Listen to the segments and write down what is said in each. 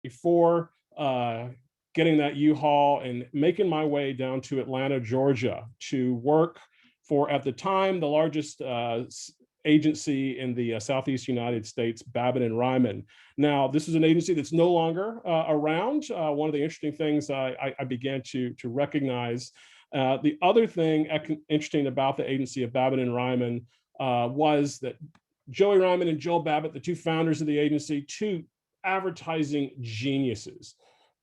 before getting that U-Haul and making my way down to Atlanta, Georgia to work for, at the time, the largest agency in the Southeast United States, Babbitt and Ryman. Now, this is an agency that's no longer around. One of the interesting things I began to recognize. The other thing interesting about the agency of Babbitt and Ryman was that Joey Ryman and Joel Babbitt, the two founders of the agency, two advertising geniuses.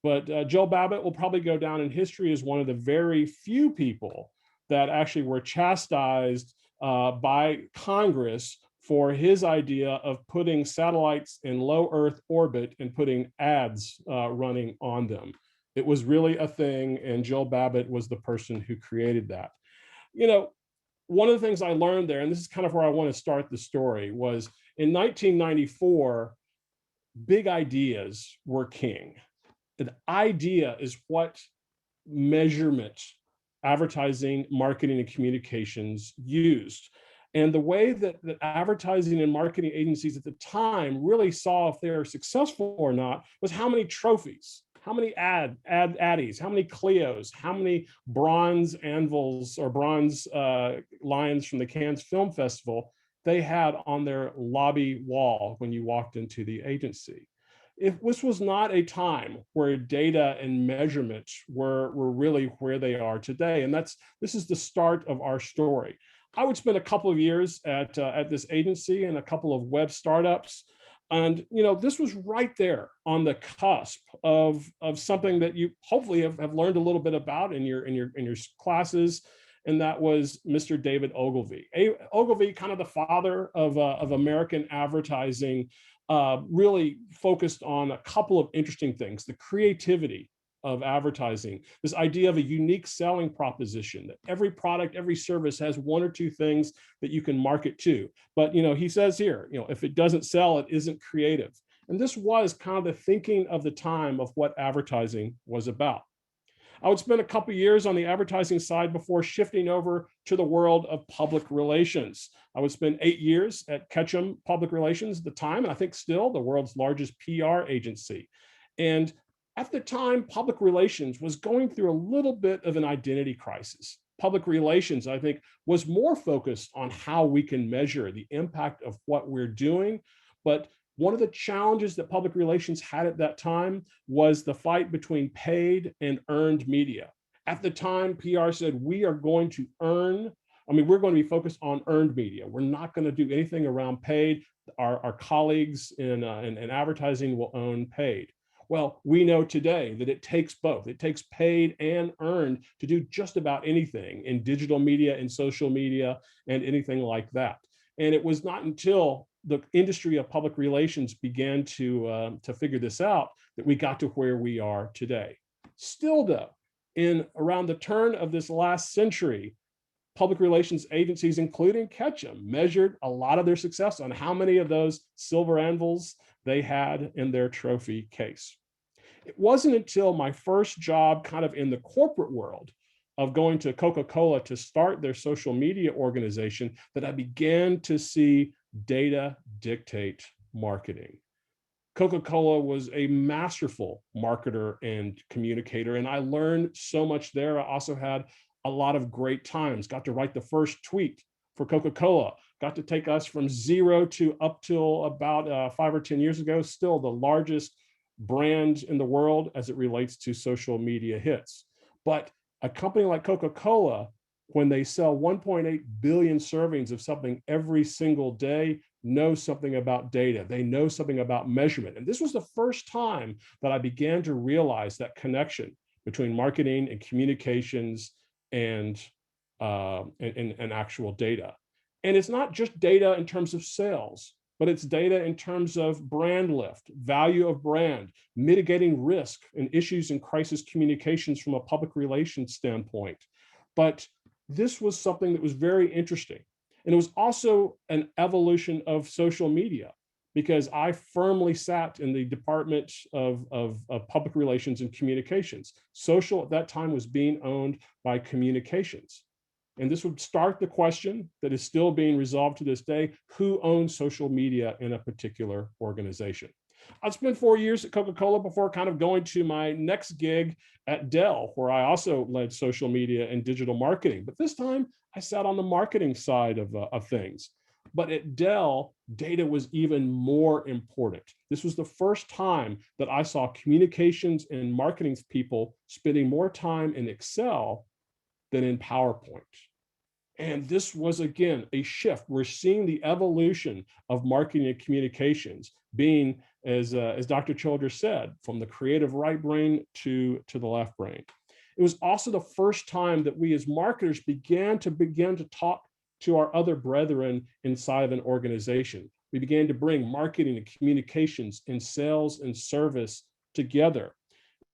But Joel Babbitt will probably go down in history as one of the very few people that actually were chastised by Congress for his idea of putting satellites in low Earth orbit and putting ads running on them. It was really a thing, and Joel Babbitt was the person who created that. You know, one of the things I learned there, and this is kind of where I want to start the story, was in 1994, big ideas were king. The idea is what measurement advertising, marketing, and communications used. And the way that advertising and marketing agencies at the time really saw if they're successful or not was how many trophies, how many addies, how many Clios, how many bronze anvils or bronze lions from the Cannes Film Festival they had on their lobby wall when you walked into the agency. If this was not a time where data and measurement were really where they are today. And this is the start of our story. I would spend a couple of years at this agency and a couple of web startups. And this was right there on the cusp of something that you hopefully have learned a little bit about in your classes, and that was Mr. David Ogilvy. Ogilvy, kind of the father of American advertising, really focused on a couple of interesting things: the creativity of advertising, this idea of a unique selling proposition, that every product, every service has one or two things that you can market to. But he says here, if it doesn't sell, it isn't creative. And this was kind of the thinking of the time of what advertising was about. I would spend a couple of years on the advertising side before shifting over to the world of public relations. I would spend 8 years at Ketchum Public Relations at the time, and I think still the world's largest PR agency. And at the time, public relations was going through a little bit of an identity crisis. Public relations, I think, was more focused on how we can measure the impact of what we're doing. But one of the challenges that public relations had at that time was the fight between paid and earned media. At the time, PR said, we're going to be focused on earned media. We're not going to do anything around paid. Our colleagues in advertising will own paid. Well, we know today that it takes both. It takes paid and earned to do just about anything in digital media and social media and anything like that. And it was not until the industry of public relations began to figure this out that we got to where we are today. Still, though, in around the turn of this last century, public relations agencies, including Ketchum, measured a lot of their success on how many of those silver anvils they had in their trophy case. It wasn't until my first job kind of in the corporate world of going to Coca-Cola to start their social media organization that I began to see data dictate marketing. Coca-Cola was a masterful marketer and communicator, and I learned so much there. I also had a lot of great times, got to write the first tweet for Coca-Cola, got to take us from zero to up till about 5 or 10 years ago, still the largest brand in the world as it relates to social media hits. But a company like Coca-Cola, when they sell 1.8 billion servings of something every single day, know something about data. They know something about measurement. And this was the first time that I began to realize that connection between marketing and communications and actual data. And it's not just data in terms of sales, but it's data in terms of brand lift, value of brand, mitigating risk and issues in crisis communications from a public relations standpoint. But this was something that was very interesting. And it was also an evolution of social media, because I firmly sat in the Department of Public Relations and Communications. Social at that time was being owned by communications. And this would start the question that is still being resolved to this day: who owns social media in a particular organization? I spent 4 years at Coca-Cola before kind of going to my next gig at Dell, where I also led social media and digital marketing. But this time I sat on the marketing side of things. But at Dell, data was even more important. This was the first time that I saw communications and marketing people spending more time in Excel than in PowerPoint. And this was, again, a shift. We're seeing the evolution of marketing and communications being, as Dr. Childers said, from the creative right brain to the left brain. It was also the first time that we as marketers began to talk to our other brethren inside of an organization. We began to bring marketing and communications and sales and service together.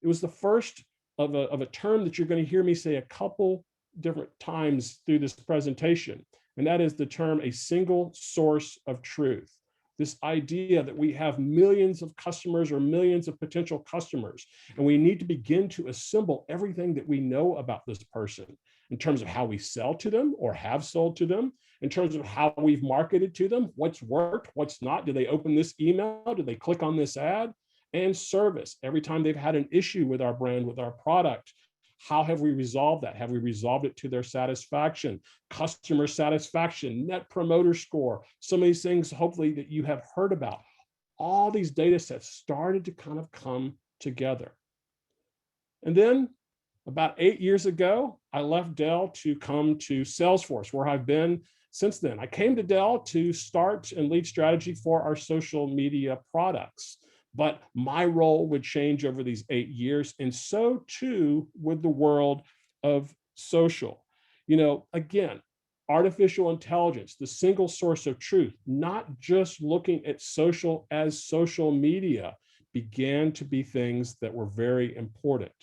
It was the first of a term that you're going to hear me say a couple different times through this presentation, and that is the term a single source of truth. This idea that we have millions of customers or millions of potential customers, and we need to begin to assemble everything that we know about this person in terms of how we sell to them or have sold to them, in terms of how we've marketed to them, what's worked, what's not. Do they open this email? Do they click on this ad? And service. Every time they've had an issue with our brand, with our product, how have we resolved that? Have we resolved it to their satisfaction? Customer satisfaction, net promoter score, some of these things hopefully that you have heard about. All these data sets started to kind of come together. And then about 8 years ago, I left Dell to come to Salesforce, where I've been since then. I came to Dell to start and lead strategy for our social media products. But my role would change over these 8 years, and so too would the world of social. Again, artificial intelligence, the single source of truth, not just looking at social as social media, began to be things that were very important.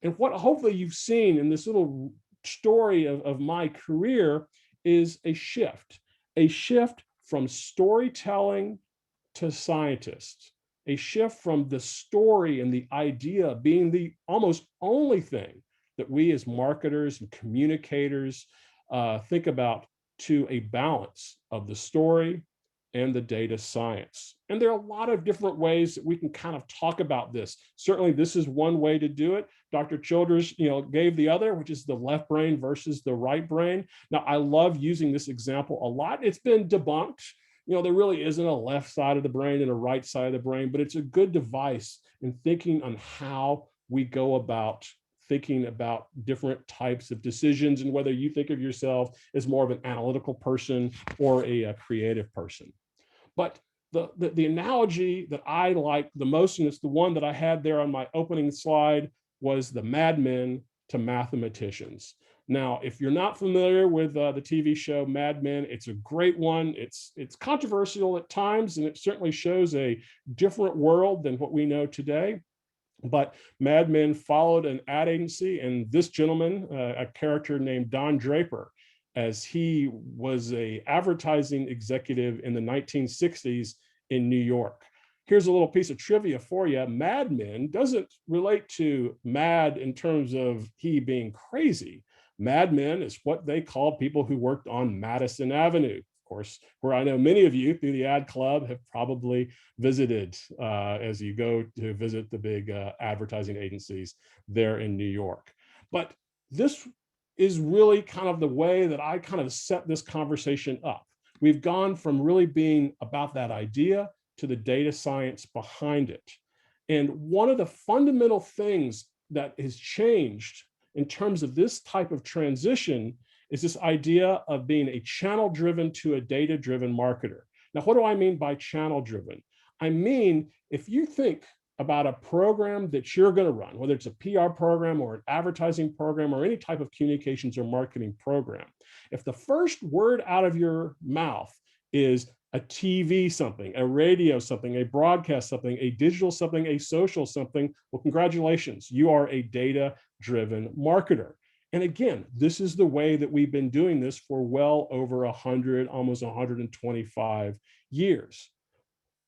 And what hopefully you've seen in this little story of my career is a shift from storytelling to scientists. A shift from the story and the idea being the almost only thing that we as marketers and communicators think about, to a balance of the story and the data science. And there are a lot of different ways that we can kind of talk about this. Certainly, this is one way to do it. Dr. Childers, gave the other, which is the left brain versus the right brain. Now, I love using this example a lot. It's been debunked. There really isn't a left side of the brain and a right side of the brain, but it's a good device in thinking on how we go about thinking about different types of decisions and whether you think of yourself as more of an analytical person or a creative person. But the analogy that I like the most, and it's the one that I had there on my opening slide, was the madmen to mathematicians. Now, if you're not familiar with the TV show Mad Men, it's a great one. It's controversial at times, and it certainly shows a different world than what we know today. But Mad Men followed an ad agency, and this gentleman, a character named Don Draper, as he was an advertising executive in the 1960s in New York. Here's a little piece of trivia for you. Mad Men doesn't relate to mad in terms of he being crazy. Mad Men is what they called people who worked on Madison Avenue, of course, where I know many of you through the ad club have probably visited as you go to visit the big advertising agencies there in New York. But this is really kind of the way that I kind of set this conversation up. We've gone from really being about that idea to the data science behind it. And one of the fundamental things that has changed in terms of this type of transition is this idea of being a channel-driven to a data-driven marketer. Now, what do I mean by channel-driven? I mean, if you think about a program that you're going to run, whether it's a PR program or an advertising program or any type of communications or marketing program, if the first word out of your mouth is a TV something, a radio something, a broadcast something, a digital something, a social something, well, congratulations, you are a data-driven marketer. And again, this is the way that we've been doing this for well over 100, almost 125 years.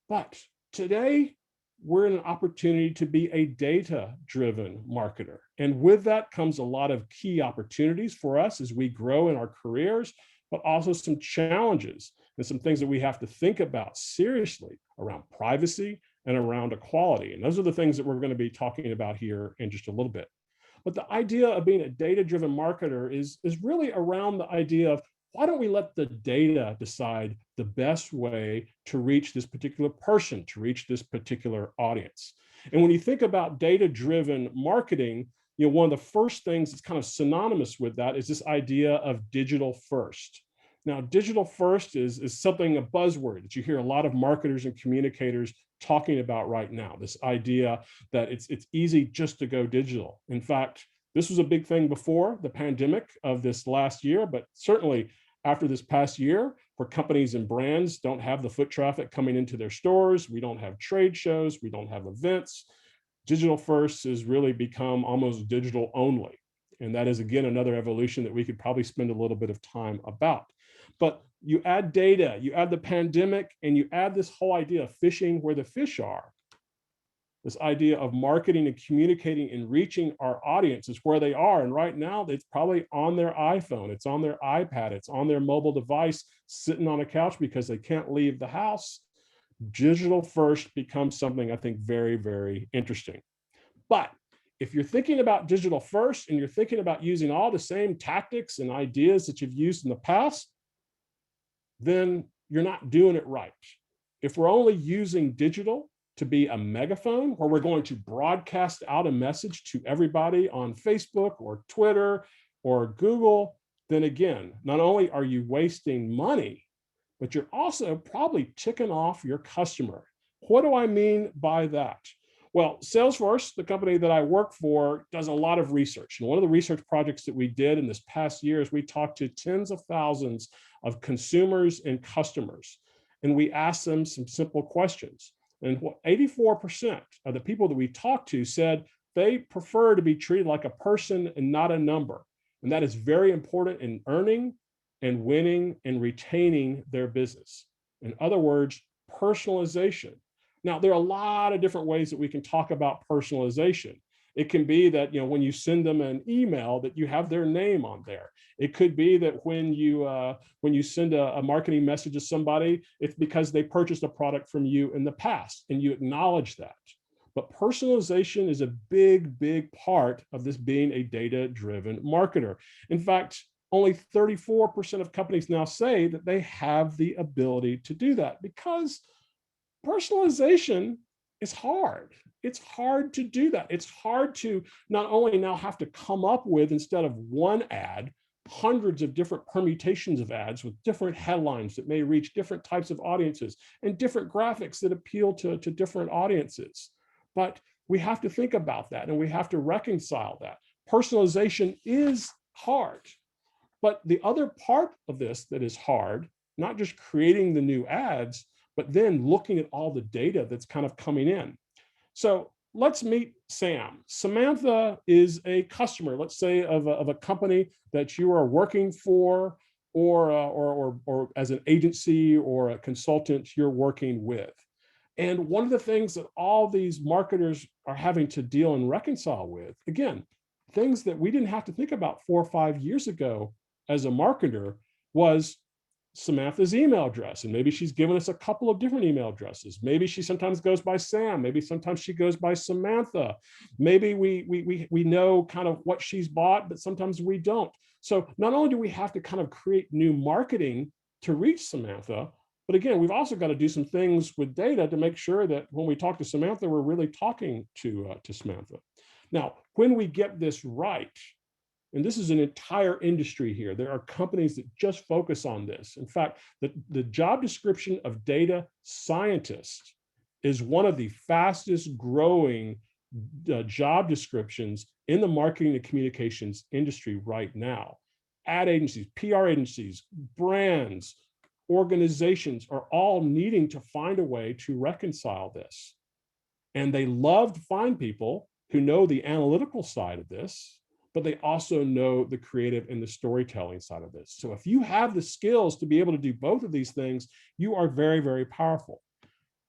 But today, we're in an opportunity to be a data-driven marketer. And with that comes a lot of key opportunities for us as we grow in our careers, but also some challenges and some things that we have to think about seriously around privacy, and around equality. And those are the things that we're going to be talking about here in just a little bit. But the idea of being a data-driven marketer is really around the idea of, why don't we let the data decide the best way to reach this particular person, to reach this particular audience? And when you think about data-driven marketing, one of the first things that's kind of synonymous with that is this idea of digital first. Now, digital first is something, a buzzword that you hear a lot of marketers and communicators talking about right now, this idea that it's easy just to go digital. In fact, this was a big thing before the pandemic of this last year, but certainly after this past year, where companies and brands don't have the foot traffic coming into their stores, we don't have trade shows, we don't have events, digital first has really become almost digital only. And that is, again, another evolution that we could probably spend a little bit of time about. But you add data, you add the pandemic, and you add this whole idea of fishing where the fish are. This idea of marketing and communicating and reaching our audiences where they are. And right now, it's probably on their iPhone, it's on their iPad, it's on their mobile device, sitting on a couch because they can't leave the house. Digital first becomes something I think very, very interesting. But if you're thinking about digital first and you're thinking about using all the same tactics and ideas that you've used in the past, then you're not doing it right. If we're only using digital to be a megaphone, where we're going to broadcast out a message to everybody on Facebook or Twitter or Google, then again, not only are you wasting money, but you're also probably ticking off your customer. What do I mean by that? Well, Salesforce, the company that I work for, does a lot of research. And one of the research projects that we did in this past year is we talked to tens of thousands of consumers and customers. And we asked them some simple questions. And 84% of the people that we talked to said they prefer to be treated like a person and not a number. And that is very important in earning and winning and retaining their business. In other words, personalization. Now, there are a lot of different ways that we can talk about personalization. It can be that, when you send them an email, that you have their name on there. It could be that when you send a marketing message to somebody, it's because they purchased a product from you in the past and you acknowledge that. But personalization is a big, big part of this being a data-driven marketer. In fact, only 34% of companies now say that they have the ability to do that, because personalization is hard. It's hard to do that. It's hard to not only now have to come up with, instead of one ad, hundreds of different permutations of ads with different headlines that may reach different types of audiences and different graphics that appeal to different audiences. But we have to think about that, and we have to reconcile that. Personalization is hard. But the other part of this that is hard, not just creating the new ads, but then looking at all the data that's kind of coming in. So let's meet Sam. Samantha is a customer, let's say, of a company that you are working for, or as an agency or a consultant you're working with. And one of the things that all these marketers are having to deal and reconcile with, again, things that we didn't have to think about 4 or 5 years ago as a marketer, was Samantha's email address. And maybe she's given us a couple of different email addresses. Maybe she sometimes goes by Sam. Maybe sometimes she goes by Samantha. Maybe we know kind of what she's bought, but sometimes we don't. So not only do we have to kind of create new marketing to reach Samantha, but again, we've also got to do some things with data to make sure that when we talk to Samantha, we're really talking to Samantha. Now, when we get this right, and this is an entire industry here, there are companies that just focus on this. In fact, the job description of data scientist is one of the fastest growing job descriptions in the marketing and communications industry right now. Ad agencies, PR agencies, brands, organizations are all needing to find a way to reconcile this. And they love to find people who know the analytical side of this, but they also know the creative and the storytelling side of this. So if you have the skills to be able to do both of these things, you are very, very powerful.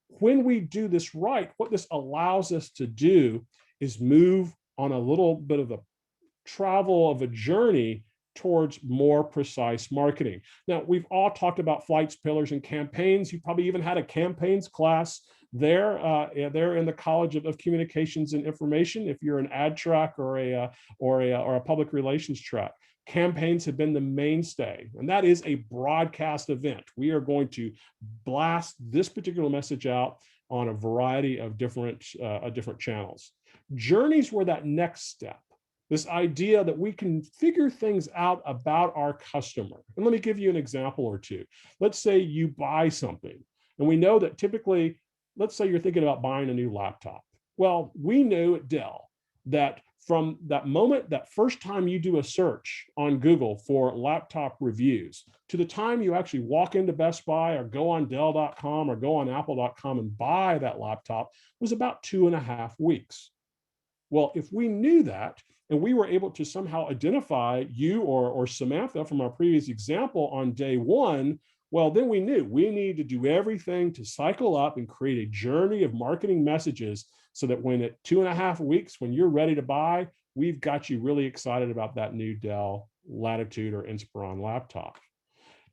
When we do this right, what this allows us to do is move on a little bit of a travel of a journey towards more precise marketing. Now, we've all talked about flights, pillars, and campaigns. You probably even had a campaigns class they're in the College of Communications and Information. If you're an ad track or a public relations track, campaigns have been the mainstay, and that is a broadcast event. We are going to blast this particular message out on a variety of different channels. Journeys were that next step. This idea that we can figure things out about our customer. And let me give you an example or two. Let's say you buy something, and we know that typically, let's say you're thinking about buying a new laptop. Well, we knew at Dell that from that moment, that first time you do a search on Google for laptop reviews, to the time you actually walk into Best Buy or go on Dell.com or go on Apple.com and buy that laptop, was about 2.5 weeks. Well, if we knew that, and we were able to somehow identify you or Samantha from our previous example on day one, well, then we knew we needed to do everything to cycle up and create a journey of marketing messages so that when at 2.5 weeks, when you're ready to buy, we've got you really excited about that new Dell Latitude or Inspiron laptop.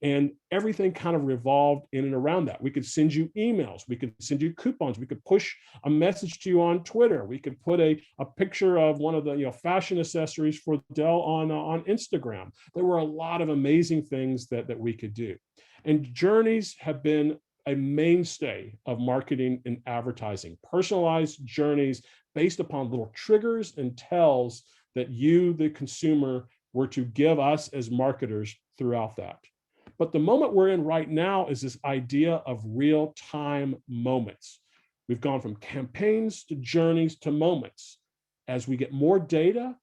And everything kind of revolved in and around that. We could send you emails, we could send you coupons, we could push a message to you on Twitter, we could put a picture of one of the fashion accessories for Dell on Instagram. There were a lot of amazing things that we could do. And journeys have been a mainstay of marketing and advertising. Personalized journeys based upon little triggers and tells that you, the consumer, were to give us as marketers throughout that. But the moment we're in right now is this idea of real-time moments. We've gone from campaigns to journeys to moments. As we get more data,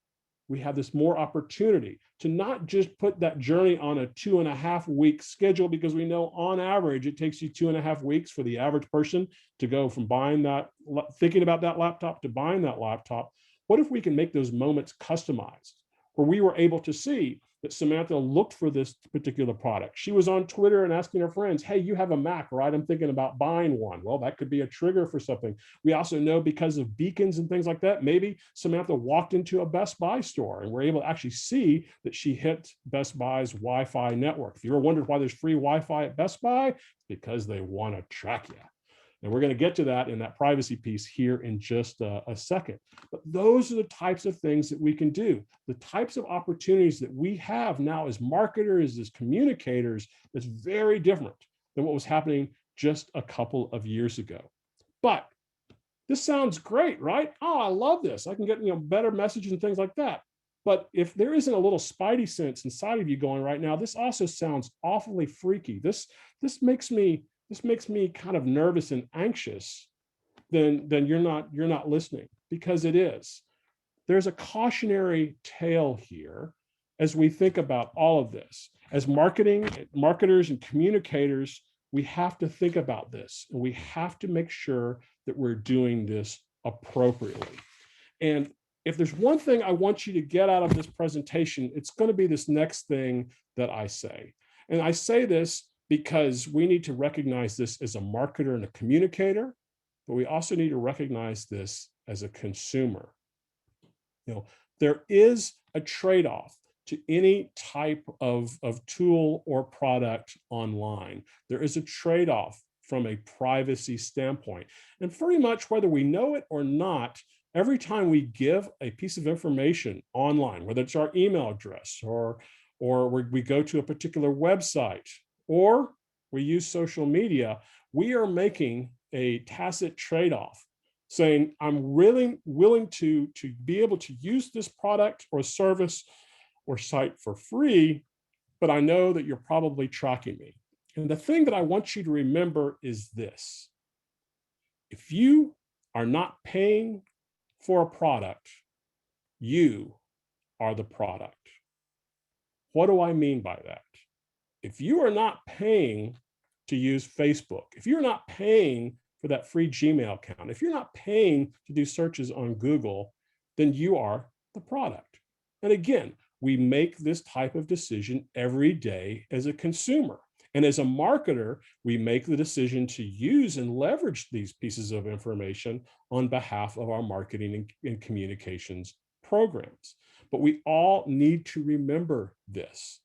we have this more opportunity to not just put that journey on a 2.5 week schedule, because we know on average it takes you 2.5 weeks for the average person to go from thinking about that laptop to buying that laptop. What if we can make those moments customized, where we were able to see that Samantha looked for this particular product. She was on Twitter and asking her friends, hey, you have a Mac, right? I'm thinking about buying one. Well, that could be a trigger for something. We also know because of beacons and things like that, maybe Samantha walked into a Best Buy store and we're able to actually see that she hit Best Buy's Wi-Fi network. If you ever wondered why there's free Wi-Fi at Best Buy, it's because they want to track you. And we're going to get to that in that privacy piece here in just a second. But those are the types of things that we can do. The types of opportunities that we have now as marketers, as communicators, that's very different than what was happening just a couple of years ago. But this sounds great, right? Oh, I love this. I can get better messages and things like that. But if there isn't a little spidey sense inside of you going right now, this also sounds awfully freaky. This makes me kind of nervous and anxious, then you're not listening, because it is. There's a cautionary tale here as we think about all of this. As marketers and communicators, we have to think about this, and we have to make sure that we're doing this appropriately. And if there's one thing I want you to get out of this presentation, it's going to be this next thing that I say. And I say this because we need to recognize this as a marketer and a communicator, but we also need to recognize this as a consumer. There is a trade-off to any type of tool or product online. There is a trade-off from a privacy standpoint. And pretty much whether we know it or not, every time we give a piece of information online, whether it's our email address or we go to a particular website, or we use social media, we are making a tacit trade-off, saying, I'm really willing to be able to use this product or service or site for free, but I know that you're probably tracking me. And the thing that I want you to remember is this: if you are not paying for a product, you are the product. What do I mean by that? If you are not paying to use Facebook, if you're not paying for that free Gmail account, if you're not paying to do searches on Google, then you are the product. And again, we make this type of decision every day as a consumer. And as a marketer, we make the decision to use and leverage these pieces of information on behalf of our marketing and communications programs. But we all need to remember this.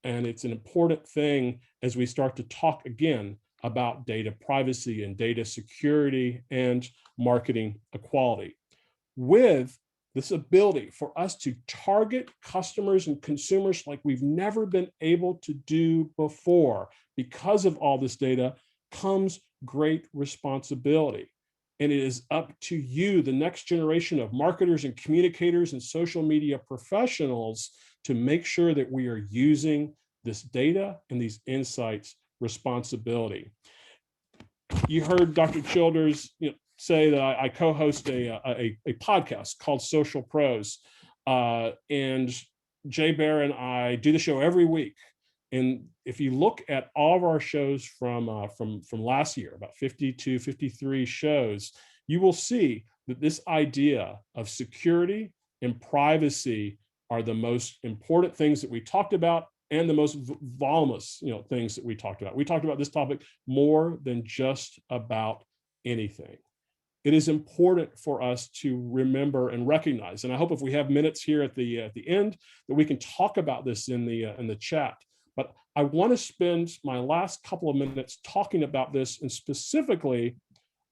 And it's an important thing as we start to talk again about data privacy and data security and marketing equality, with this ability for us to target customers and consumers like we've never been able to do before. Because of all this data comes great responsibility. And it is up to you, the next generation of marketers and communicators and social media professionals, to make sure that we are using this data and these insights responsibility. You heard Dr. Childers, say that I co-host a podcast called Social Pros, and Jay Bear and I do the show every week. And if you look at all of our shows from last year, about 52, 53 shows, you will see that this idea of security and privacy are the most important things that we talked about, and the most voluminous, things that we talked about. We talked about this topic more than just about anything. It is important for us to remember and recognize, and I hope if we have minutes here at the end that we can talk about this in the chat. But I want to spend my last couple of minutes talking about this, and specifically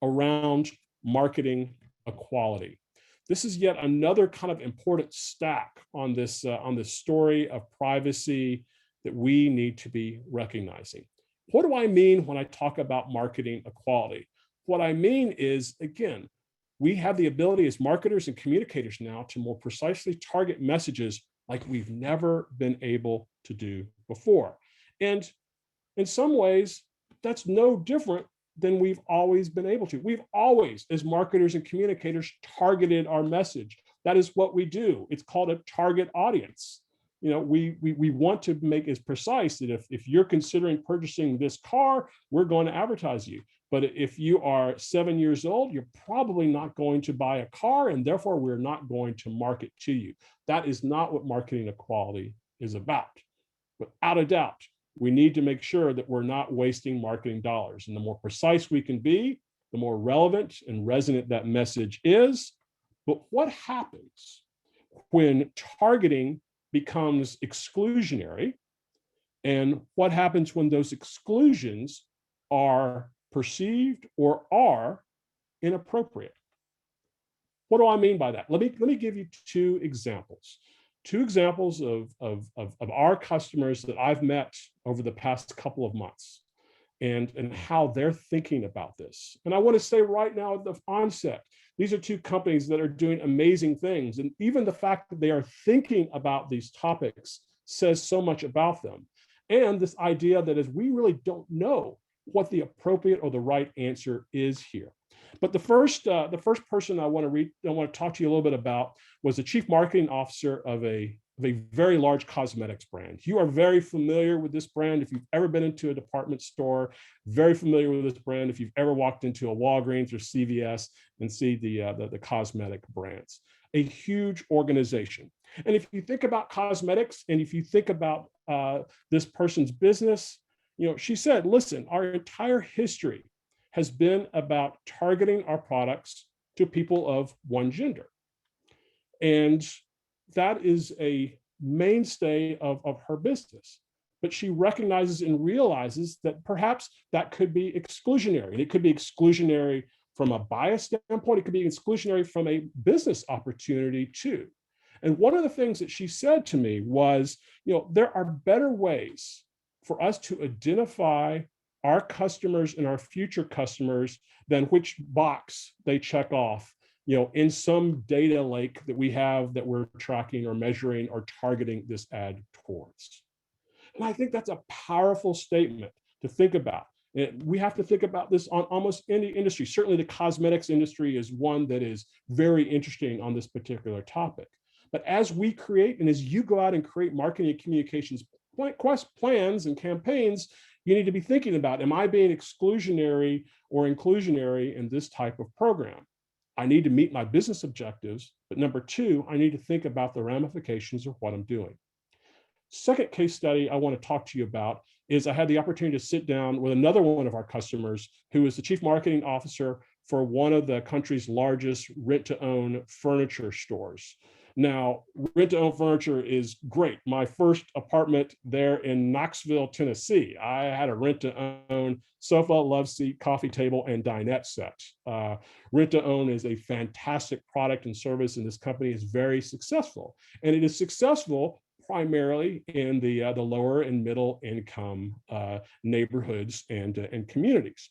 around marketing equality. This is yet another kind of important stack on this story of privacy that we need to be recognizing. What do I mean when I talk about marketing equality? What I mean is, again, we have the ability as marketers and communicators now to more precisely target messages like we've never been able to do before. And in some ways, that's no different than we've always been able to. We've always, as marketers and communicators, targeted our message. That is what we do. It's called a target audience. We want to make it precise that if you're considering purchasing this car, we're going to advertise you. But if you are 7 years old, you're probably not going to buy a car, and therefore we're not going to market to you. That is not what marketing equality is about. Without a doubt, we need to make sure that we're not wasting marketing dollars. And the more precise we can be, the more relevant and resonant that message is. But what happens when targeting becomes exclusionary? And what happens when those exclusions are perceived or are inappropriate? What do I mean by that? Let me give you two examples of our customers that I've met over the past couple of months, and how they're thinking about this. And I want to say right now at the onset, these are two companies that are doing amazing things. And even the fact that they are thinking about these topics says so much about them. And this idea that is, we really don't know what the appropriate or the right answer is here. But the first person I want to talk to you a little bit about was the chief marketing officer of a very large cosmetics brand. You are very familiar with this brand if you've ever been into a department store, very familiar with this brand if you've ever walked into a Walgreens or CVS and see the cosmetic brands. A huge organization. And if you think about cosmetics, and if you think about this person's business, she said, listen, our entire history has been about targeting our products to people of one gender. And that is a mainstay of her business. But she recognizes and realizes that perhaps that could be exclusionary. And it could be exclusionary from a bias standpoint. It could be exclusionary from a business opportunity too. And one of the things that she said to me was, there are better ways for us to identify our customers and our future customers than which box they check off, in some data lake that we have that we're tracking or measuring or targeting this ad towards. And I think that's a powerful statement to think about. We have to think about this on almost any industry. Certainly the cosmetics industry is one that is very interesting on this particular topic. But as we create, and as you go out and create marketing and communications plans and campaigns, you need to be thinking about, am I being exclusionary or inclusionary in this type of program? I need to meet my business objectives, but number two, I need to think about the ramifications of what I'm doing. Second case study I want to talk to you about is I had the opportunity to sit down with another one of our customers who is the chief marketing officer for one of the country's largest rent-to-own furniture stores. Now, rent-to-own furniture is great. My first apartment there in Knoxville, Tennessee, I had a rent-to-own sofa, love seat, coffee table, and dinette set. Rent-to-own is a fantastic product and service, and this company is very successful. And it is successful primarily in the lower and middle income neighborhoods and communities.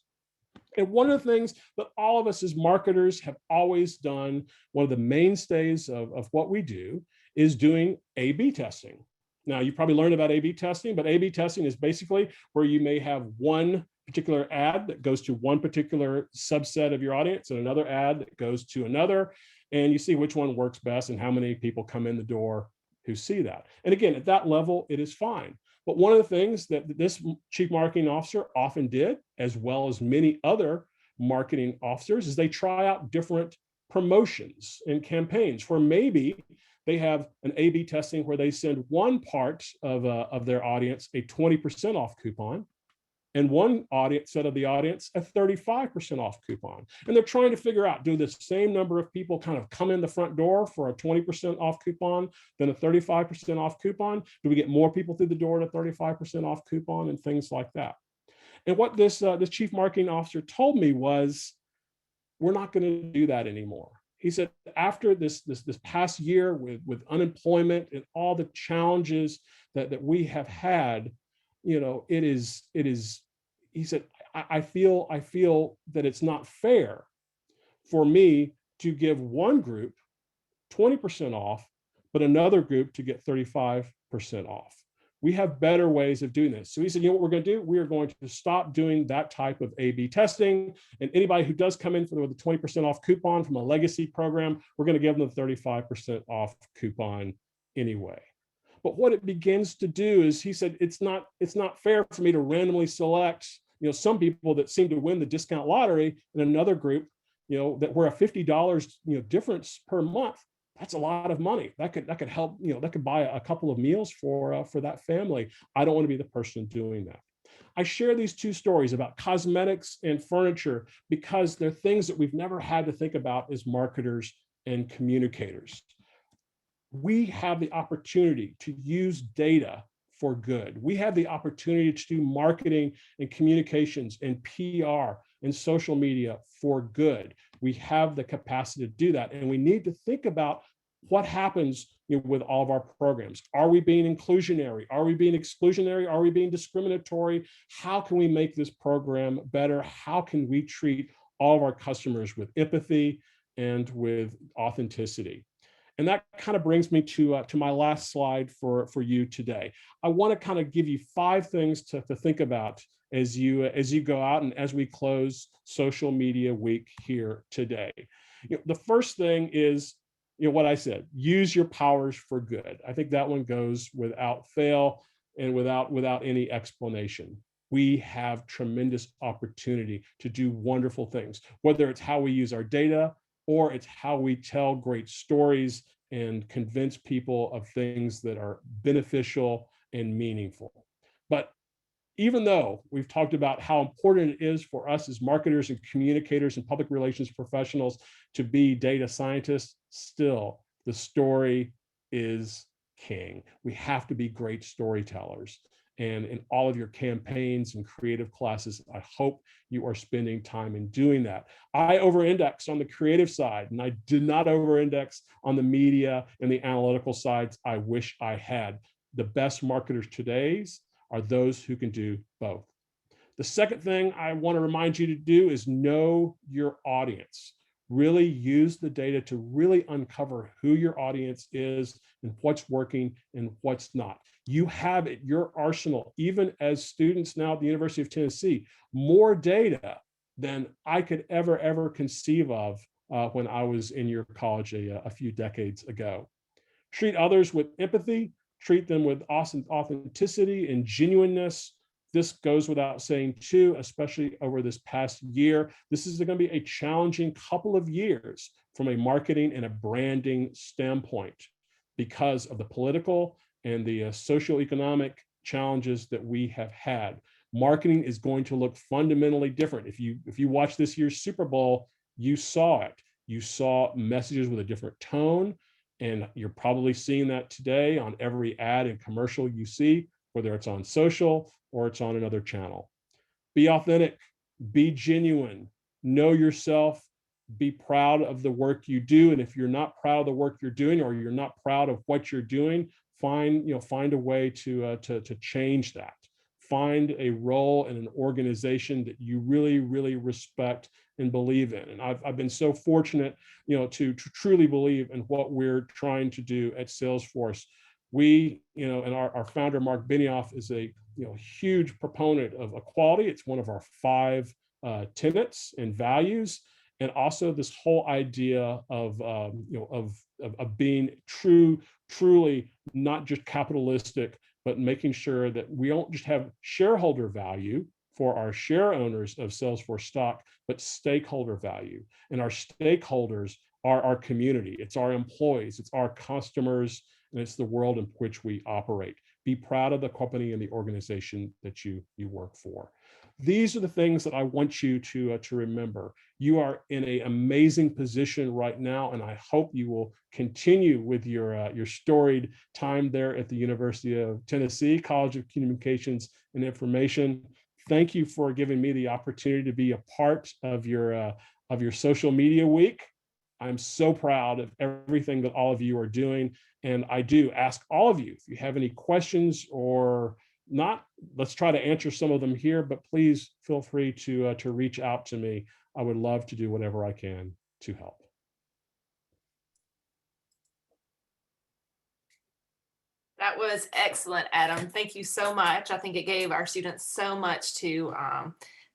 And one of the things that all of us as marketers have always done, one of the mainstays of what we do is doing A/B testing. Now, you probably learned about A/B testing, but A/B testing is basically where you may have one particular ad that goes to one particular subset of your audience and another ad that goes to another, and you see which one works best and how many people come in the door who see that. And again, at that level, it is fine. But one of the things that this chief marketing officer often did, as well as many other marketing officers, is they try out different promotions and campaigns where maybe they have an A/B testing where they send one part of their audience a 20% off coupon, and one set of the audience a 35% off coupon. And they're trying to figure out, do the same number of people kind of come in the front door for a 20% off coupon than a 35% off coupon? Do we get more people through the door at a 35% off coupon and things like that? And what this chief marketing officer told me was, we're not going to do that anymore. He said, after this past year with unemployment and all the challenges that we have had, it is, he said, I feel that it's not fair for me to give one group 20% off, but another group to get 35% off. We have better ways of doing this. So he said, what we're going to do? We are going to stop doing that type of A/B testing. And anybody who does come in with a 20% off coupon from a legacy program, we're going to give them the 35% off coupon anyway. But what it begins to do is, he said, it's not fair for me to randomly select, some people that seem to win the discount lottery and another group, that were a $50, difference per month. That's a lot of money. That could help, that could buy a couple of meals for that family. I don't want to be the person doing that. I share these two stories about cosmetics and furniture because they're things that we've never had to think about as marketers and communicators. We have the opportunity to use data for good. We have the opportunity to do marketing and communications and PR and social media for good. We have the capacity to do that. And we need to think about what happens with all of our programs. Are we being inclusionary? Are we being exclusionary? Are we being discriminatory? How can we make this program better? How can we treat all of our customers with empathy and with authenticity? And that kind of brings me to my last slide for you today. I want to kind of give you 5 things to think about as you go out and as we close Social Media Week here today. The first thing is, what I said, use your powers for good. I think that one goes without fail and without any explanation. We have tremendous opportunity to do wonderful things, whether it's how we use our data, or it's how we tell great stories and convince people of things that are beneficial and meaningful. But even though we've talked about how important it is for us as marketers and communicators and public relations professionals to be data scientists, still the story is king. We have to be great storytellers. And in all of your campaigns and creative classes, I hope you are spending time in doing that. I over-index on the creative side, and I did not over-index on the media and the analytical sides. I wish I had. The best marketers today are those who can do both. The second thing I want to remind you to do is know your audience. Really use the data to really uncover who your audience is and what's working and what's not. You have at your arsenal, even as students now at the University of Tennessee, more data than I could ever conceive of when I was in your college a few decades ago. Treat others with empathy, treat them with authenticity and genuineness. This goes without saying too, especially over this past year. This is going to be a challenging couple of years from a marketing and a branding standpoint because of the political and the socioeconomic challenges that we have had. Marketing is going to look fundamentally different. If you watch this year's Super Bowl, you saw it. You saw messages with a different tone. And you're probably seeing that today on every ad and commercial you see, whether it's on social or it's on another channel. Be authentic, be genuine, know yourself, be proud of the work you do. And if you're not proud of the work you're doing, or you're not proud of what you're doing, find a way to change that. Find a role in an organization that you really, really respect and believe in. And I've been so fortunate, to truly believe in what we're trying to do at Salesforce. We, and our founder, Mark Benioff, is a huge proponent of equality. It's one of our 5 tenets and values. And also this whole idea of being truly not just capitalistic, but making sure that we don't just have shareholder value for our share owners of Salesforce stock, but stakeholder value. And our stakeholders are our community, it's our employees, it's our customers, and it's the world in which we operate. Be proud of the company and the organization that you work for. These are the things that I want you to remember. You are in an amazing position right now, and I hope you will continue with your storied time there at the University of Tennessee College of Communications and Information. Thank you for giving me the opportunity to be a part of your social media week. I'm so proud of everything that all of you are doing. And I do ask all of you, if you have any questions or not, let's try to answer some of them here, but please feel free to reach out to me. I would love to do whatever I can to help. That was excellent, Adam. Thank you so much. I think it gave our students so much to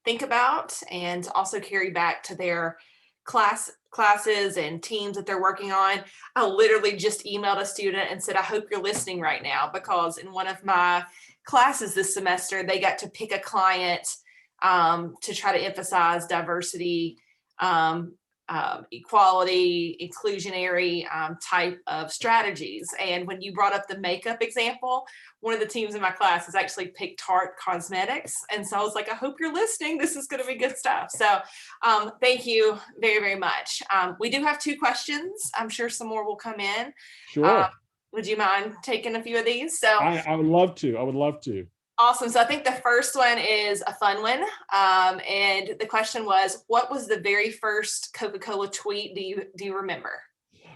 think about and also carry back to their classes and teams that they're working on. I literally just emailed a student and said, I hope you're listening right now, because in one of my classes this semester, they got to pick a client to try to emphasize diversity, equality, inclusionary type of strategies. And when you brought up the makeup example, one of the teams in my class has actually picked Tarte Cosmetics. And so I was like, I hope you're listening. This is going to be good stuff. So thank you very, very much. We do have 2 questions. I'm sure some more will come in. Sure. Would you mind taking a few of these? So I would love to. I would love to. Awesome. So I think the first one is a fun one. And the question was, what was the very first Coca-Cola tweet? Do you remember?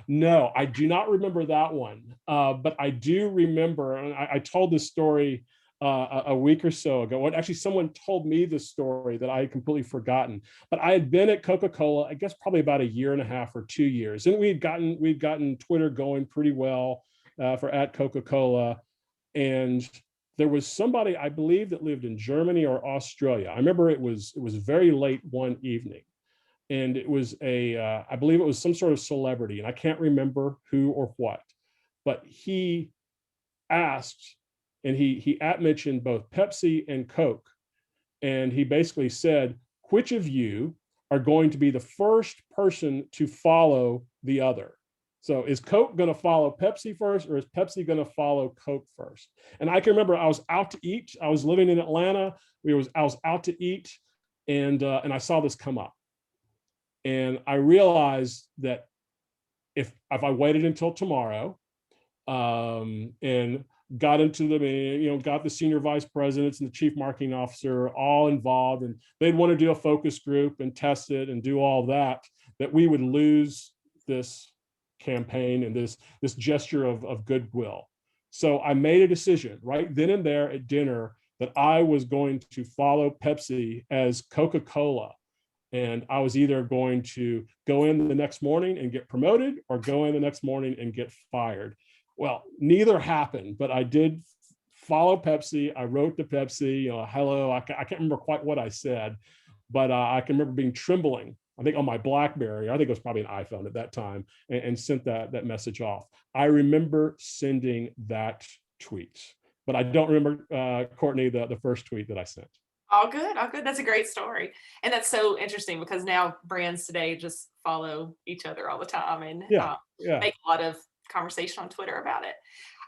No, I do not remember that one. But I do remember, and I told this story a week or so ago. Actually, someone told me this story that I had completely forgotten. But I had been at Coca-Cola, I guess probably about 1.5 years or 2 years. And we'd gotten Twitter going pretty well for at Coca-Cola. And there was somebody, I believe, that lived in Germany or Australia. I remember it was very late one evening, and it was I believe it was some sort of celebrity, and I can't remember who or what, but he asked, and he mentioned both Pepsi and Coke, and he basically said, which of you are going to be the first person to follow the other? So is Coke going to follow Pepsi first, or is Pepsi going to follow Coke first? And I can remember I was out to eat. I was living in Atlanta. I was out to eat, and I saw this come up, and I realized that if I waited until tomorrow, and got into the got the senior vice presidents and the chief marketing officer all involved, and they'd want to do a focus group and test it and do all that we would lose this campaign and this gesture of goodwill. So I made a decision right then and there at dinner that I was going to follow Pepsi as Coca-Cola. And I was either going to go in the next morning and get promoted, or go in the next morning and get fired. Well, neither happened, but I did follow Pepsi. I wrote to Pepsi, hello. I can't remember quite what I said, but I can remember being trembling, I think on my BlackBerry, I think it was probably an iPhone at that time, and sent that message off. I remember sending that tweet, but I don't remember, Courtney, the first tweet that I sent. All good, all good. That's a great story. And that's so interesting, because now brands today just follow each other all the time, and make a lot of conversation on Twitter about it.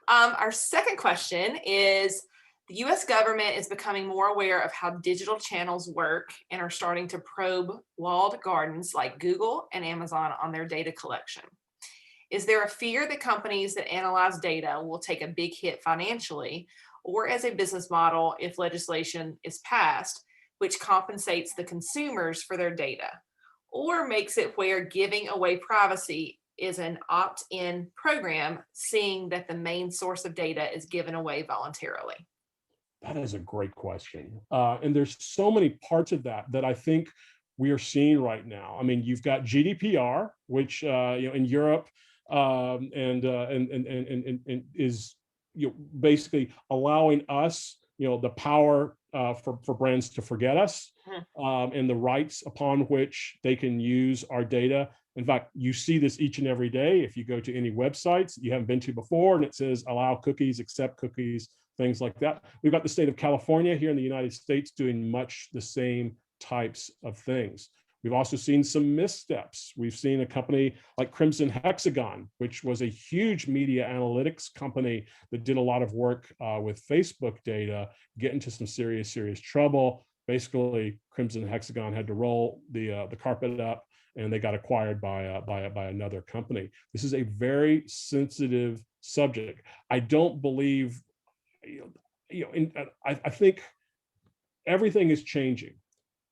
Our second question is, the US government is becoming more aware of how digital channels work and are starting to probe walled gardens like Google and Amazon on their data collection. Is there a fear that companies that analyze data will take a big hit financially or as a business model if legislation is passed, which compensates the consumers for their data, or makes it where giving away privacy is an opt-in program, seeing that the main source of data is given away voluntarily? That is a great question. And there's so many parts of that that I think we are seeing right now. I mean, you've got GDPR, which in Europe and is basically allowing us the power for brands to forget us and the rights upon which they can use our data. In fact, you see this each and every day if you go to any websites you haven't been to before, and it says allow cookies, accept cookies, things like that. We've got the state of California here in the United States doing much the same types of things. We've also seen some missteps. We've seen a company like Crimson Hexagon, which was a huge media analytics company that did a lot of work with Facebook data, get into some serious trouble. Basically, Crimson Hexagon had to roll the carpet up, and they got acquired by another company. This is a very sensitive subject. I don't believe, I think everything is changing.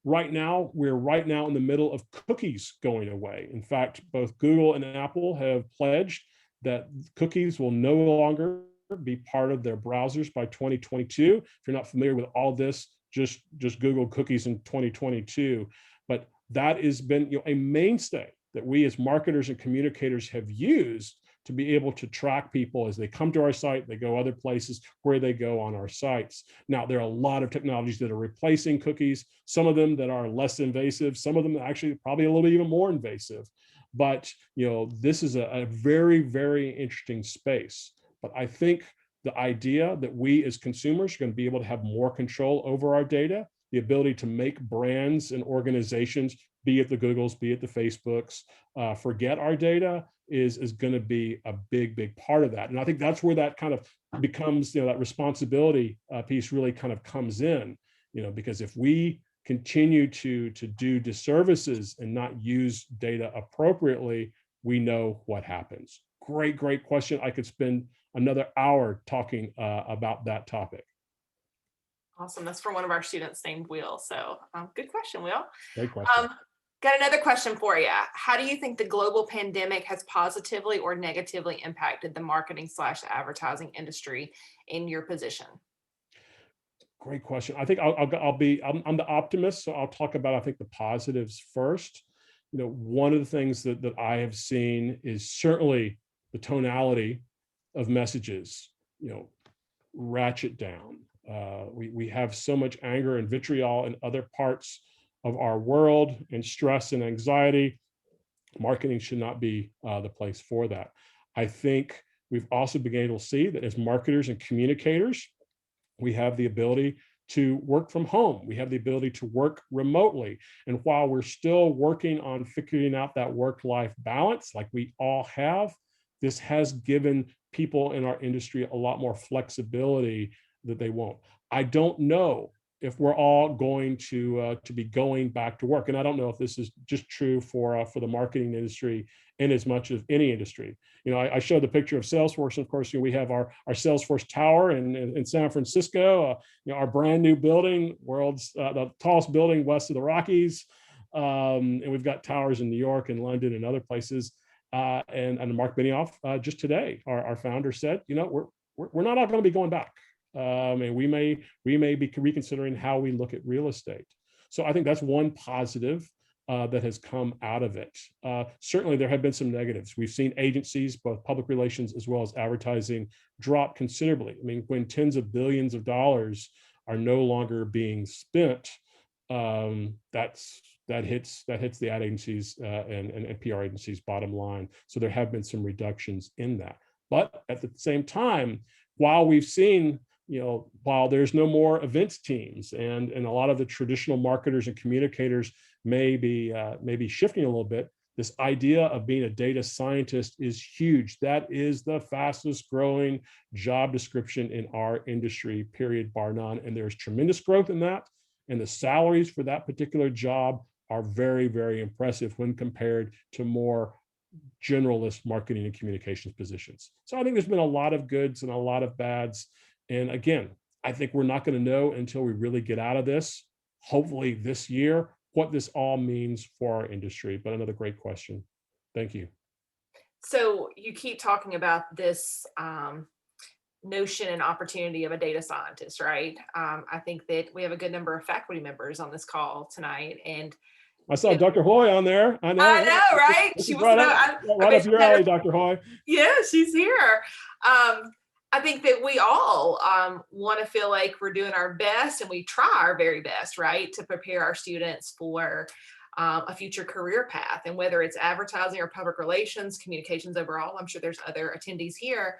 We're right now in the middle of cookies going away. In fact, both Google and Apple have pledged that cookies will no longer be part of their browsers by 2022. If you're not familiar with all this, just Google cookies in 2022. But that has been a mainstay that we as marketers and communicators have used to be able to track people as they come to our site, they go other places, where they go on our sites. Now, there are a lot of technologies that are replacing cookies, some of them that are less invasive, some of them actually probably a little bit even more invasive. But this is a very, very interesting space. But I think the idea that we as consumers are going to be able to have more control over our data, the ability to make brands and organizations, be it the Googles, be it the Facebooks, forget our data is going to be a big part of that. And I think that's where that kind of becomes, that responsibility piece really kind of comes in, because if we continue to do disservices and not use data appropriately, we know what happens. Great question. I could spend another hour talking about that topic. Awesome. That's from one of our students named Will. So good question, Will. Great question. Got another question for you. How do you think the global pandemic has positively or negatively impacted the marketing/advertising industry in your position? Great question. I think I'm the optimist, so I'll talk about, I think, the positives first. One of the things that I have seen is certainly the tonality of messages, ratchet down. We have so much anger and vitriol in other parts of our world, and stress and anxiety. Marketing should not be the place for that. I think we've also been able to see that as marketers and communicators, we have the ability to work from home. We have the ability to work remotely. And while we're still working on figuring out that work-life balance, like we all have, this has given people in our industry a lot more flexibility that they won't. I don't know if we're all going to be going back to work. And I don't know if this is just true for the marketing industry in as much as any industry. I showed the picture of Salesforce. And of course, we have our Salesforce Tower in San Francisco, our brand new building, world's the tallest building west of the Rockies. And we've got towers in New York and London and other places. And Mark Benioff just today, our founder, said, we're not all going to be going back. And we may be reconsidering how we look at real estate. So I think that's one positive that has come out of it. Certainly, there have been some negatives. We've seen agencies, both public relations as well as advertising, drop considerably. I mean, when tens of billions of dollars are no longer being spent, that hits the ad agencies and PR agencies' bottom line. So there have been some reductions in that. But at the same time, while we've seen, while there's no more events teams and a lot of the traditional marketers and communicators may be shifting a little bit, this idea of being a data scientist is huge. That is the fastest growing job description in our industry, period, bar none. And there's tremendous growth in that. And the salaries for that particular job are very, very impressive when compared to more generalist marketing and communications positions. So I think there's been a lot of goods and a lot of bads. And again, I think we're not going to know until we really get out of this, hopefully this year, what this all means for our industry. But another great question. Thank you. So you keep talking about this notion and opportunity of a data scientist, right? I think that we have a good number of faculty members on this call tonight, and I saw Dr. Hoy on there. I know, right? This She is was right up your alley, Dr. Hoy. Yeah, she's here. I think that we all want to feel like we're doing our best, and we try our very best, right, to prepare our students for a future career path. And whether it's advertising or public relations, communications overall, I'm sure there's other attendees here.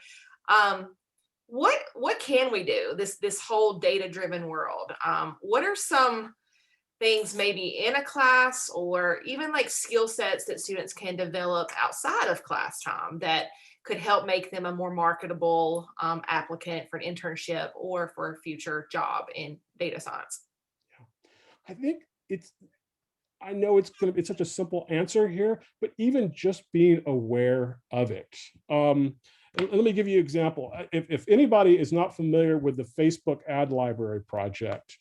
What can we do? This whole data-driven world. What are some things maybe in a class, or even like skill sets that students can develop outside of class time that could help make them a more marketable applicant for an internship or for a future job in data science? I think I know it's such a simple answer here, but even just being aware of it. Let me give you an example. If anybody is not familiar with the Facebook ad library project,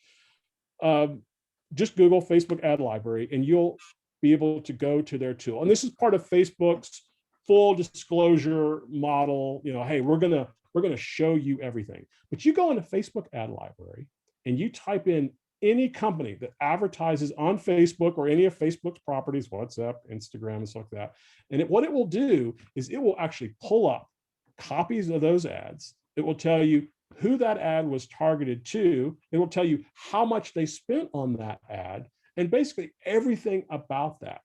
just Google Facebook ad library and you'll be able to go to their tool. And this is part of Facebook's full disclosure model. You know, hey, we're gonna show you everything. But you go into Facebook ad library and you type in any company that advertises on Facebook or any of Facebook's properties, WhatsApp, Instagram, and stuff like that. And what it will do is it will actually pull up copies of those ads. It will tell you who that ad was targeted to. It will tell you how much they spent on that ad and basically everything about that.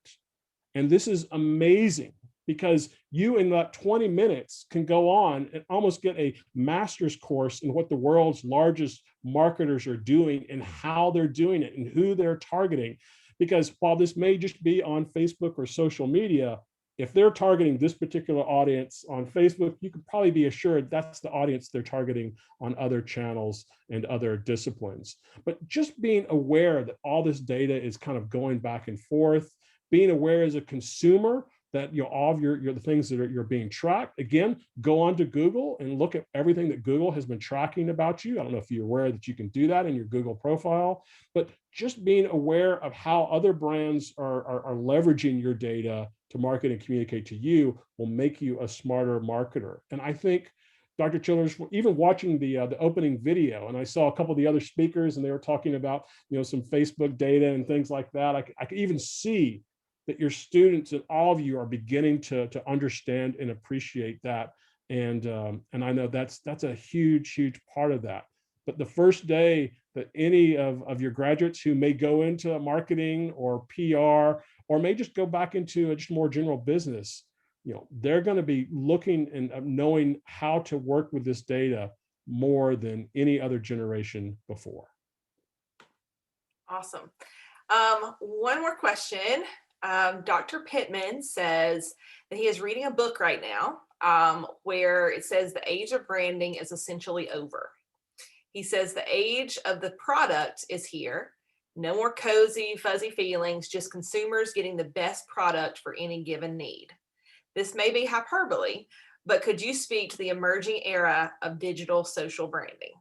And this is amazing because you in that 20 minutes can go on and almost get a master's course in what the world's largest marketers are doing and how they're doing it and who they're targeting. Because while this may just be on Facebook or social media, if they're targeting this particular audience on Facebook, you could probably be assured that's the audience they're targeting on other channels and other disciplines. But just being aware that all this data is kind of going back and forth, being aware as a consumer that all of the things that you're being tracked. Again, go on to Google and look at everything that Google has been tracking about you. I don't know if you're aware that you can do that in your Google profile, but just being aware of how other brands are leveraging your data to market and communicate to you will make you a smarter marketer. And I think Dr. Childers, even watching the opening video, and I saw a couple of the other speakers, and they were talking about some Facebook data and things like that. I could even see that your students and all of you are beginning to understand and appreciate that. And I know that's a huge part of that. But the first day that any of your graduates who may go into marketing or PR or may just go back into a just more general business, they're going to be looking and knowing how to work with this data more than any other generation before. Awesome. One more question. Dr. Pittman says that he is reading a book right now where it says the age of branding is essentially over. He says the age of the product is here. No more cozy, fuzzy feelings, just consumers getting the best product for any given need. This may be hyperbole, but could you speak to the emerging era of digital social branding?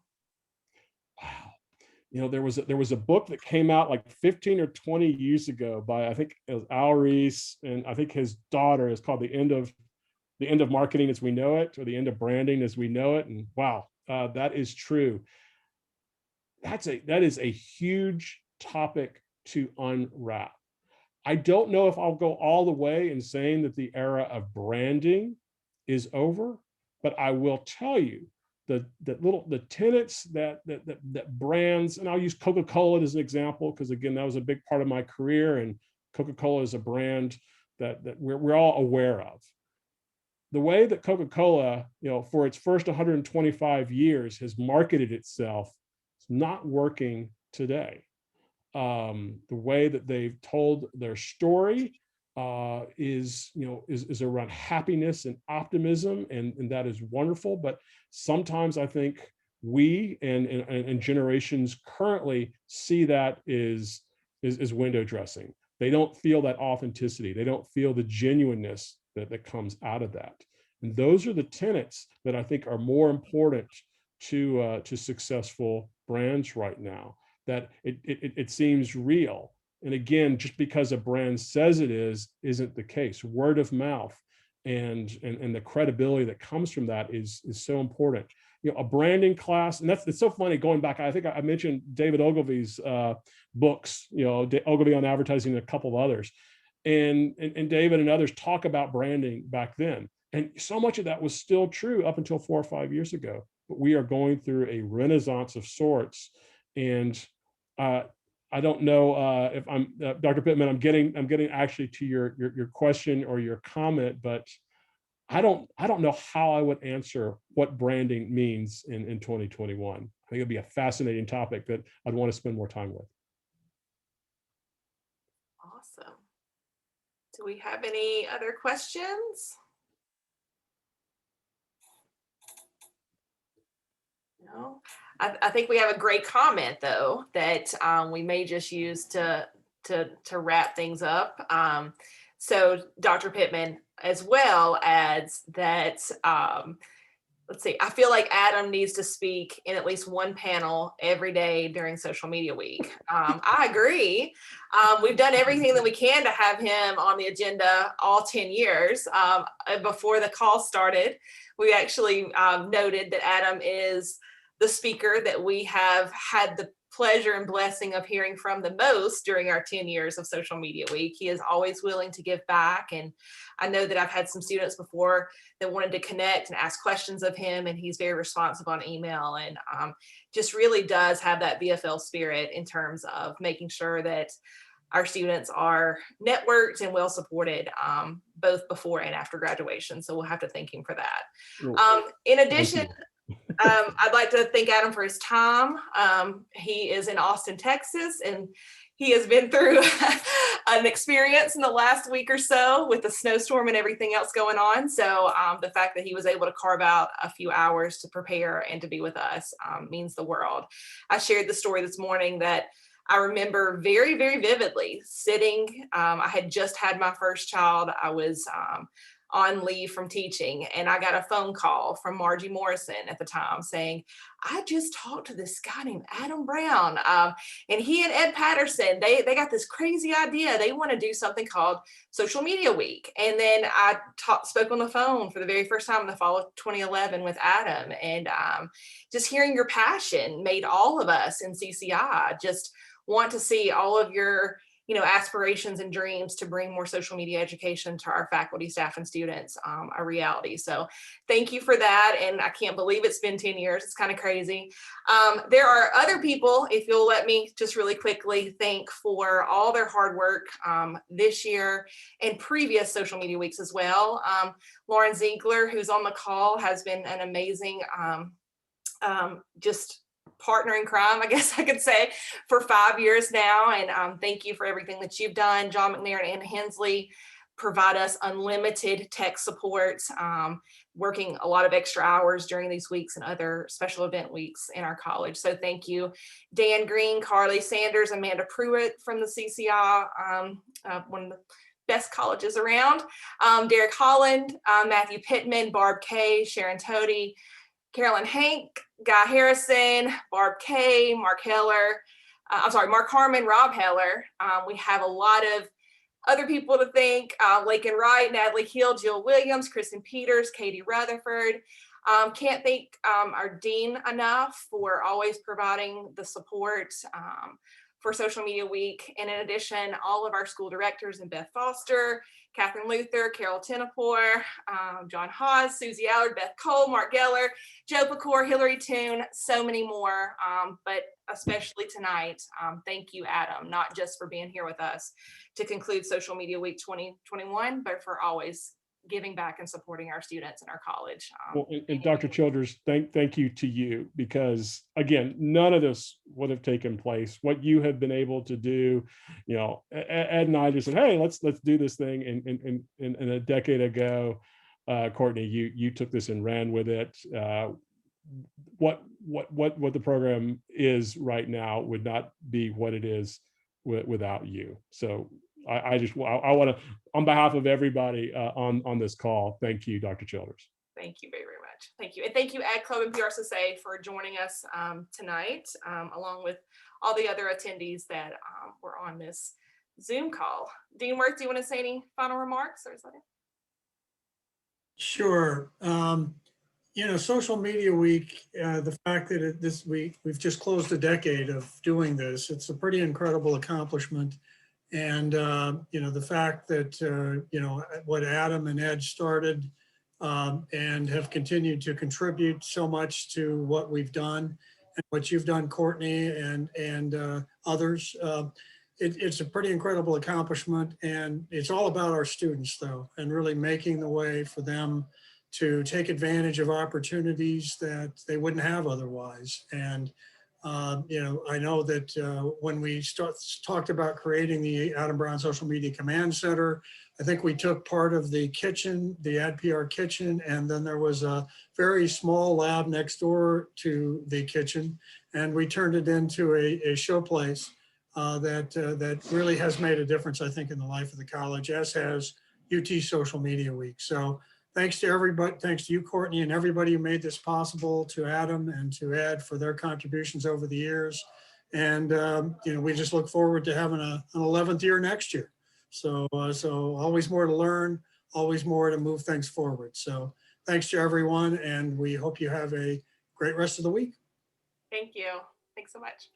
Wow. There was a book that came out like 15 or 20 years ago by, I think it was Al Reese, and I think his daughter. Is called The End of Marketing as We Know It, or The End of Branding as We Know It. And wow, that is true. That is a huge topic to unwrap. I don't know if I'll go all the way in saying that the era of branding is over, but I will tell you the tenets that brands, and I'll use Coca-Cola as an example, because again, that was a big part of my career, and Coca-Cola is a brand that we're all aware of. The way that Coca-Cola, for its first 125 years has marketed itself, is not working today. The way that they've told their story is around happiness and optimism, and that is wonderful. But sometimes I think we and generations currently see that is window dressing. They don't feel that authenticity. They don't feel the genuineness that comes out of that. And those are the tenets that I think are more important to successful brands right now, that it seems real. And again, just because a brand says it is, isn't the case. Word of mouth and the credibility that comes from that is so important. You know, a branding class, and it's so funny going back. I think I mentioned David Ogilvy's books, you know, Ogilvy on Advertising and a couple of others. And David and others talk about branding back then. And so much of that was still true up until 4 or 5 years ago. But we are going through a renaissance of sorts. And I don't know if I'm Dr. Pittman. I'm getting actually to your question or your comment, but I don't know how I would answer what branding means in 2021. I think it'd be a fascinating topic that I'd want to spend more time with. Awesome. Do we have any other questions? No. I think we have a great comment though that we may just use to wrap things up. So Dr. Pittman as well adds that let's see, I feel like Adam needs to speak in at least one panel every day during Social Media Week. I agree. We've done everything that we can to have him on the agenda all 10 years. Before the call started, we actually noted that Adam is the speaker that we have had the pleasure and blessing of hearing from the most during our 10 years of Social Media Week. He is always willing to give back. And I know that I've had some students before that wanted to connect and ask questions of him, and he's very responsive on email, and just really does have that BFL spirit in terms of making sure that our students are networked and well supported both before and after graduation. So we'll have to thank him for that. In addition, I'd like to thank Adam for his time. He is in Austin, Texas, and he has been through an experience in the last week or so with the snowstorm and everything else going on. So the fact that he was able to carve out a few hours to prepare and to be with us means the world. I shared the story this morning that I remember very, very vividly sitting. I had just had my first child. I was on leave from teaching, and I got a phone call from Margie Morrison at the time saying, I just talked to this guy named Adam Brown, and he and Ed Patterson, they got this crazy idea. They want to do something called Social Media Week. And then I spoke on the phone for the very first time in the fall of 2011 with Adam, and just hearing your passion made all of us in CCI just want to see all of your aspirations and dreams to bring more social media education to our faculty, staff, and students a reality. So thank you for that. And I can't believe it's been 10 years. It's kind of crazy. There are other people, if you'll let me just really quickly thank for all their hard work this year and previous social media weeks as well. Lauren Ziegler, who's on the call, has been an amazing just partner in crime, I guess I could say, for 5 years now. And thank you for everything that you've done. John McNair and Anna Hensley provide us unlimited tech support, working a lot of extra hours during these weeks and other special event weeks in our college. So thank you. Dan Green, Carly Sanders, Amanda Pruitt from the CCI, one of the best colleges around, Derek Holland, Matthew Pittman, Barb Kay, Sharon Toady, Carolyn Hank, Guy Harrison, Barb Kay, Mark Harmon, Rob Heller. We have a lot of other people to thank, Lakin Wright, Natalie Hill, Jill Williams, Kristen Peters, Katie Rutherford. Can't thank our dean enough for always providing the support for Social Media Week. And in addition, all of our school directors and Beth Foster, Catherine Luther, Carol Tenopor, John Haas, Susie Allard, Beth Cole, Mark Geller, Joe Pecor, Hillary Toon, so many more, but especially tonight. Thank you, Adam, not just for being here with us to conclude Social Media Week 2021, but for always giving back and supporting our students in our college. Well, and Dr. Childers, thank you to you, because again, none of this would have taken place. What you have been able to do, Ed and I just said, hey, let's do this thing. And a decade ago, Courtney, you took this and ran with it. What the program is right now would not be what it is without you. So I want to, on behalf of everybody on this call, thank you, Dr. Childers. Thank you very, very much. Thank you. And thank you, Ed Club and PRSSA, for joining us tonight, along with all the other attendees that were on this Zoom call. Dean Worth, do you want to say any final remarks? Or is that it? Sure. You know, Social Media Week, the fact that this week we've just closed a decade of doing this, it's a pretty incredible accomplishment. And, you know, the fact that, you know, what Adam and Ed started and have continued to contribute so much to what we've done and what you've done, Courtney, and others. It's a pretty incredible accomplishment, and it's all about our students, though, and really making the way for them to take advantage of opportunities that they wouldn't have otherwise. And you know, I know that when we talked about creating the Adam Brown Social Media Command Center, I think we took part of the kitchen, the AdPR kitchen, and then there was a very small lab next door to the kitchen, and we turned it into a showplace that really has made a difference, I think, in the life of the college, as has UT Social Media Week. So thanks to everybody, thanks to you, Courtney, and everybody who made this possible, to Adam and to Ed for their contributions over the years. And, you know, we just look forward to having an 11th year next year. So, so always more to learn, always more to move things forward. So thanks to everyone, and we hope you have a great rest of the week. Thank you. Thanks so much.